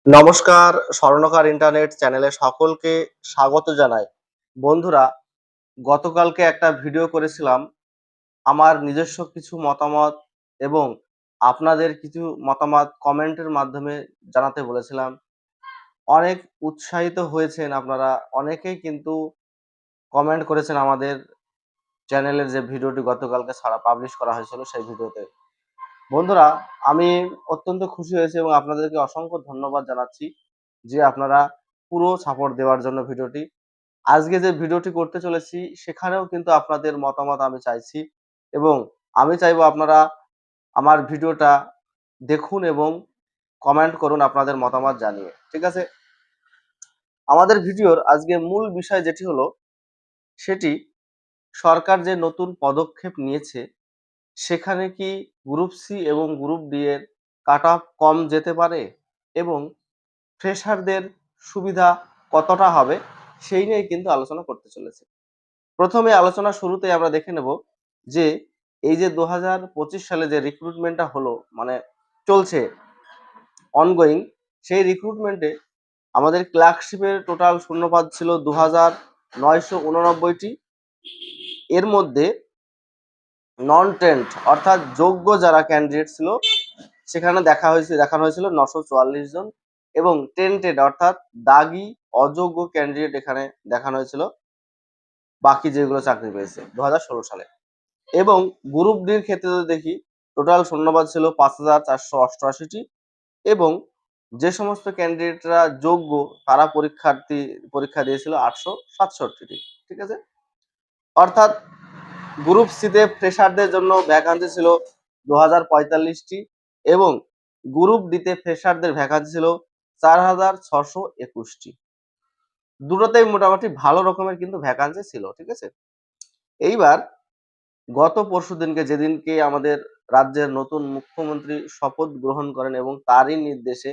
নমস্কার, স্বর্ণকার ইন্টারনেট চ্যানেলে সকলকে স্বাগত জানাই। বন্ধুরা, গতকালকে একটা ভিডিও করেছিলাম আমার নিজস্ব কিছু মতামত এবং আপনাদের কিছু মতামত কমেন্টের মাধ্যমে জানাতে বলেছিলাম। অনেক উৎসাহিত হয়েছেন আপনারা, অনেকেই কিন্তু কমেন্ট করেছেন আমাদের চ্যানেলের যে ভিডিওটি গতকালকে পাবলিশ করা হয়েছিল সেই ভিডিওতে। বন্ধুরা, আমি অত্যন্ত খুশি হয়েছি এবং আপনাদেরকে অসংখ্য ধন্যবাদ জানাচ্ছি যে আপনারা পুরো সাপোর্ট দেওয়ার জন্য ভিডিওটি। আজকে যে ভিডিওটি করতে চলেছি সেখানেও কিন্তু আপনাদের মতামত আমি চাইছি এবং আমি চাইবো আপনারা আমার ভিডিওটা দেখুন এবং কমেন্ট করুন আপনাদের মতামত জানিয়ে। ঠিক আছে? আমাদের ভিডিওর আজকে মূল বিষয় যেটি হলো সেটি সরকার যে নতুন পদক্ষেপ নিয়েছে সেখানে কি গ্রুপ সি এবং গ্রুপ ডি এর কাট অফ কম যেতে পারে এবং ফ্রেশারদের সুবিধা কতটা হবে সেই নিয়ে কিন্তু আলোচনা করতে চলেছে। প্রথমে আলোচনা শুরুতেই আমরা দেখে নেব যে এই যে 2025 সালে যে রিক্রুটমেন্টটা হলো মানে চলছে অনগোয়িং, সেই রিক্রুটমেন্টে আমাদের ক্লার্কশিপের টোটাল শূন্যপদ ছিল 2989টি। এর মধ্যে নন টেন্ট অর্থাৎ যোগ্য যারা ক্যান্ডিডেট ছিল সেখানে দেখানো হয়েছিল 944 জন এবং টেন্টেড অর্থাৎ দাগি অযোগ্য ক্যান্ডিডেট এখানে দেখানো হয়েছিল বাকি যেগুলো চাকরি পেয়েছে 2016 সালে। এবং গ্রুপ ডির ক্ষেত্রে যদি দেখি টোটাল শূন্যপদ ছিল 5488টি এবং যে সমস্ত ক্যান্ডিডেটরা যোগ্য তারা পরীক্ষা দিয়েছিল 867টি। ঠিক আছে? অর্থাৎ গ্রুপ সিতে ফ্রেশারদের জন্য ভ্যাকান্সি ছিল 2045টি এবং গ্রুপ ডিতে ফ্রেশারদের ভ্যাকান্সি ছিল 4621টি। দুটোতেই মোটামুটি ভালো রকমের কিন্তু ভ্যাকান্সি ছিল। ঠিক আছে? এইবার গত পরশুদিনকে যেদিনকে আমাদের রাজ্যের নতুন মুখ্যমন্ত্রী শপথ গ্রহণ করেন এবং তারই নির্দেশে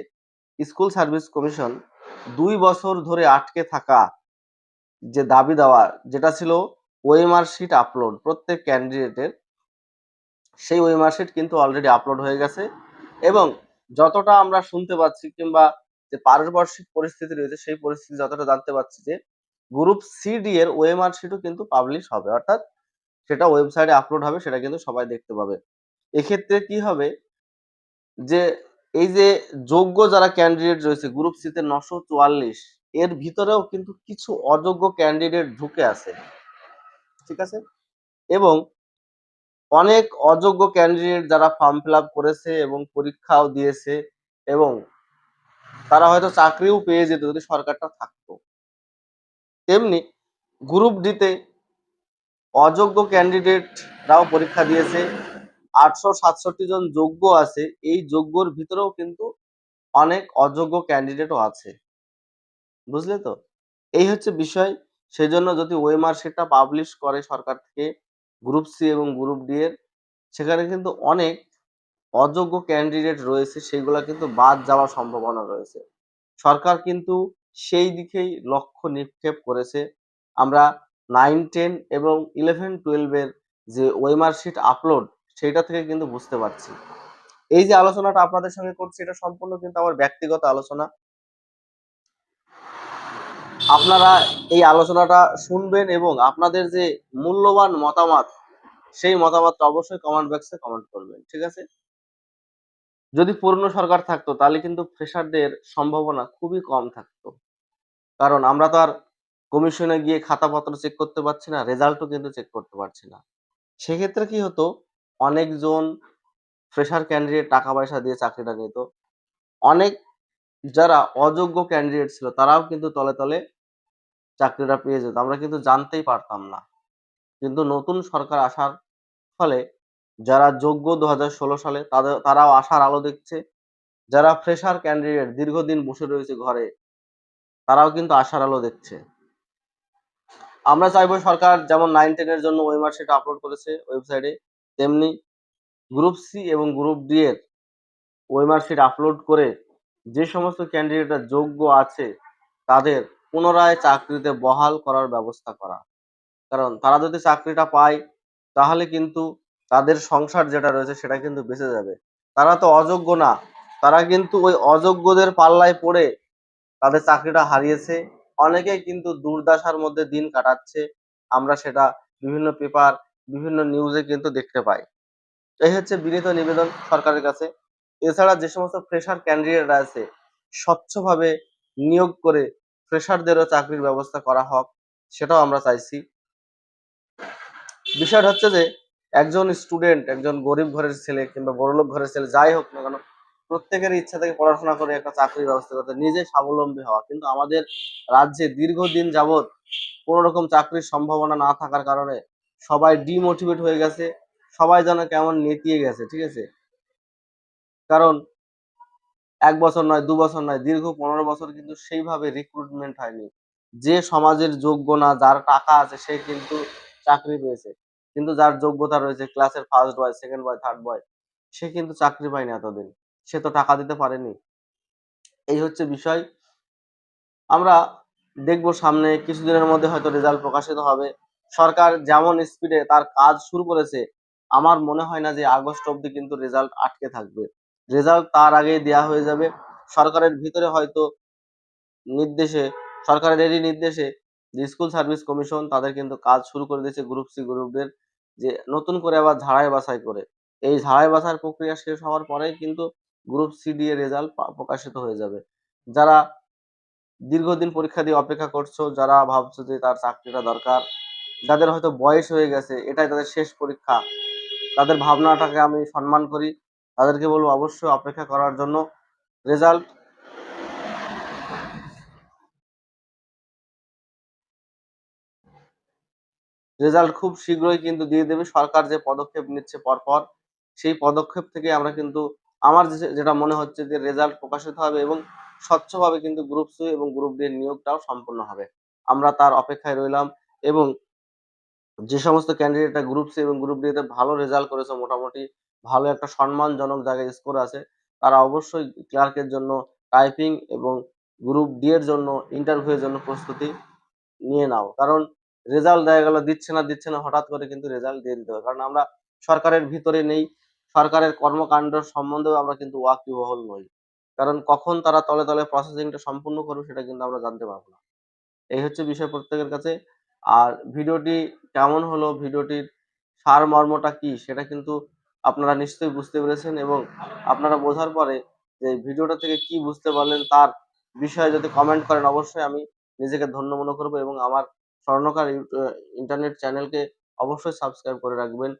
স্কুল সার্ভিস কমিশন 2 বছর ধরে আটকে থাকা যে দাবি দেওয়া যেটা ছিল ওএমআর শিট আপলোড প্রত্যেক ক্যান্ডিডেটের, সেই ওএমআর শিট কিন্তু অলরেডি আপলোড হয়ে গেছে এবং যতটা আমরা শুনতে পাচ্ছি কিংবা যে পারিপার্শ্বিক পরিস্থিতি রয়েছে সেই পরিস্থিতি যতটা জানতে পারছি যে গ্রুপ সিডি এর ওএমআর শিটও কিন্তু পাবলিশ হবে, অর্থাৎ সেটা ওয়েবসাইটে আপলোড হবে, সেটা কিন্তু সবাই দেখতে পাবে। এক্ষেত্রে কি হবে যে এই যে যোগ্য যারা ক্যান্ডিডেট রয়েছে গ্রুপ সিতে 944, এর ভিতরেও কিন্তু কিছু অযোগ্য ক্যান্ডিডেট ঢুকে আছে। ঠিক আছে? এবং অনেক অযোগ্য ক্যান্ডিডেট যারা ফর্ম ফিল আপ করেছে এবং পরীক্ষাও দিয়েছে এবং তারা হয়তো চাকরিও পেয়ে যেত যদি সরকারটা থাকতো। তেমনি গ্রুপ ডিতে অযোগ্য ক্যান্ডিডেটরাও পরীক্ষা দিয়েছে, 867 জন যোগ্য আছে, এই যোগ্যর ভিতরেও কিন্তু অনেক অযোগ্য ক্যান্ডিডেটও আছে। বুঝলে তো? এই হচ্ছে বিষয়। সেজন্য যদি ওএমআর শিটটা পাবলিশ করে সরকার থেকে গ্রুপ সি এবং গ্রুপ ডি এর, সেখানে কিন্তু অনেক অযোগ্য ক্যান্ডিডেট রয়েছে, সেগুলা কিন্তু বাদ যাওয়ার সম্ভাবনা রয়েছে। সরকার কিন্তু সেই দিকেই লক্ষ্য নিক্ষেপ করেছে। আমরা 9, 10 এবং 11, 12 এর যে ওএমআর শিট আপলোড সেইটা থেকে কিন্তু বুঝতে পারছি। এই যে আলোচনাটা আপনাদের সঙ্গে করছি এটা সম্পূর্ণ কিন্তু আমার ব্যক্তিগত আলোচনা। আপনারা এই আলোচনাটা শুনবেন এবং আপনাদের যে মূল্যবান মতামত সেই মতামতটা অবশ্যই কমেন্ট বক্সে কমেন্ট করবেন। ঠিক আছে? যদি পুরনো সরকার থাকতো তাহলে কিন্তু ফ্রেশারদের সম্ভাবনা খুবই কম থাকতো। কারণ আমরা তো আর কমিশনে গিয়ে খাতাপত্র চেক করতে পারছি না, রেজাল্টও কিন্তু চেক করতে পারছি না। সেক্ষেত্রে কি হতো? অনেকজন ফ্রেশার ক্যান্ডিডেট টাকা পয়সা দিয়ে চাকরিটা নিত। অনেক যারা অযোগ্য ক্যান্ডিডেট ছিল তারাও কিন্তু তলে, তলে চাকরিটা পেয়ে যেত। আমরা কিন্তু জানতেই পারতাম না। কিন্তু নতুন সরকার আসার ফলে যারা যোগ্য 2016 সালে তারাও আশার আলো দেখছে। যারা ফ্রেশার ক্যান্ডিডেট দীর্ঘদিন বসে রয়েছে ঘরে তারাও কিন্তু আশার আলো দেখছে। আমরা চাইবো সরকার যেমন 9, 10 এর জন্য ওএমআর শিট আপলোড করেছে ওয়েবসাইটে, তেমনি গ্রুপ সি এবং গ্রুপ ডি এর ওএমআর শিট আপলোড করে যে সমস্ত ক্যান্ডিডেটরা যোগ্য আছে তাদের পুনরায় চাকরিতে বহাল করার ব্যবস্থা করা। কারণ তারা যদি চাকরিটা পায় তাহলে কিন্তু তাদের সংসার যেটা রয়েছে সেটা কিন্তু বেঁচে যাবে। তারা তো অযোগ্য না, তারা কিন্তু ওই অযোগ্যদের পাল্লায় পড়ে তাদের চাকরিটা হারিয়েছে। অনেকেই কিন্তু দুর্দশার মধ্যে দিন কাটাচ্ছে। আমরা সেটা বিভিন্ন পেপার, বিভিন্ন নিউজে কিন্তু দেখতে পাই। এই হচ্ছে বিনীত নিবেদন সরকারের কাছে। এছাড়া যে সমস্ত ফ্রেশার ক্যান্ডিডেট আছে, স্বচ্ছভাবে নিয়োগ করে ফ্রেশারদেরও চাকরির ব্যবস্থা করা হোক, সেটাও আমরা চাইছি। বিষয়টা হচ্ছে যে একজন স্টুডেন্ট, একজন গরিব ঘরের ছেলে কিংবা বড়লোক ঘরের ছেলে যাই হোক না কেন, প্রত্যেকের ইচ্ছা থেকে পড়াশোনা করে একটা চাকরির ব্যবস্থা করতে, নিজে স্বাবলম্বী হওয়া। কিন্তু আমাদের রাজ্যে দীর্ঘদিন যাবৎ কোনো রকম চাকরির সম্ভাবনা না থাকার কারণে সবাই ডিমোটিভেট হয়ে গেছে, সবাই যেন কেমন নেতিয়ে গেছে, ঠিক আছে? কারণ ১ বছর নয়, ২ বছর নয়, দীর্ঘ ১৫ বছর কিন্তু সেইভাবে রিক্রুটমেন্ট হয়নি। যে সমাজের যোগ্য না, যার টাকা আছে সে কিন্তু চাকরি পেয়েছে। কিন্তু যার যোগ্যতা রয়েছে, ক্লাসের first boy, second boy, third boy, সে কিন্তু চাকরি পায়নি এতদিন। সে তো টাকা দিতে পারেনি। এই হচ্ছে বিষয়। আমরা দেখবো সামনে কিছুদিনের মধ্যে হয়তো রেজাল্ট প্রকাশিত হবে। সরকার যেমন স্পিডে তার কাজ শুরু করেছে, আমার মনে হয় না যে আগস্ট অব্দি কিন্তু রেজাল্ট আটকে থাকবে। রেজাল্ট তার আগেই দেয়া হয়ে যাবে। সরকারের ভিতরে হয়তো নির্দেশে, সরকারেরই নির্দেশে যে স্কুল সার্ভিস কমিশন তাদের কিন্তু কাজ শুরু করে দিয়েছে গ্রুপ সি গ্রুপদের, যে নতুন করে আবার ঝাড়াই বাছাই করে। এই ঝাড়াই বাছাইয়ের প্রক্রিয়া শেষ হওয়ার পরেই কিন্তু গ্রুপ সি ডি এর রেজাল্ট প্রকাশিত হয়ে যাবে। যারা দীর্ঘদিন পরীক্ষা দিয়ে অপেক্ষা করছো, যারা ভাবছো যে তার চাকরিটা দরকার, যাদের হয়তো বয়স হয়ে গেছে, এটাই তাদের শেষ পরীক্ষা, তাদের ভাবনাটাকে আমি সম্মান করি। তাদেরকে বলবো অবশ্যই অপেক্ষা করার জন্য। রেজাল্ট রেজাল্ট খুব শীঘ্রই কিন্তু দিয়ে দেবে। সরকার যে পদক্ষেপ নিচ্ছে পরপর, সেই পদক্ষেপ থেকে আমরা কিন্তু, আমার যেটা মনে হচ্ছে যে রেজাল্ট প্রকাশিত হবে এবং স্বচ্ছভাবে কিন্তু গ্রুপ সি এবং গ্রুপ ডি এর নিয়োগটাও সম্পন্ন হবে। আমরা তার অপেক্ষায় রইলাম এবং যে সমস্ত ক্যান্ডিডেটরা গ্রুপ সি এবং গ্রুপ ডি তে ভালো রেজাল্ট করেছে, মোটামুটি ভালো একটা সম্মানজনক জায়গায় স্কোর আছে, তারা অবশ্যই ক্লার্কের জন্য টাইপিং এবং গ্রুপ ডি এর জন্য ইন্টারভিউ এর জন্য প্রস্তুতি নিয়ে নাও। কারণ রেজাল্ট দেখা গেল দিচ্ছে না হঠাৎ করে কিন্তু রেজাল্ট দিয়ে দিতে হবে। কারণ আমরা সরকারের ভিতরে নেই, সরকারের কর্মকাণ্ড সম্বন্ধেও আমরা কিন্তু ওয়াকিবহাল নই। কারণ কখন তারা তলে প্রসেসিংটা সম্পূর্ণ করবে সেটা কিন্তু আমরা জানতে পারবো না। এই হচ্ছে বিষয় প্রত্যেকের কাছে। আর ভিডিওটি কেমন হলো, ভিডিওটির সারমর্মটা কি সেটা কিন্তু আপনারা নিশ্চয়ই বুঝতে পেরেছেন এবং আপনারা বোঝার পরে যে ভিডিওটা থেকে কি বুঝতে পারলেন তার বিষয়ে যদি কমেন্ট করেন, অবশ্যই আমি নিজেকে ধন্য মনে করব এবং আমার স্বর্ণকার ইন্টারনেট চ্যানেলকে অবশ্যই সাবস্ক্রাইব করে রাখবেন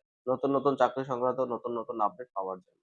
নতুন চাকরি সংক্রান্ত নতুন আপডেট পাওয়ার জন্য।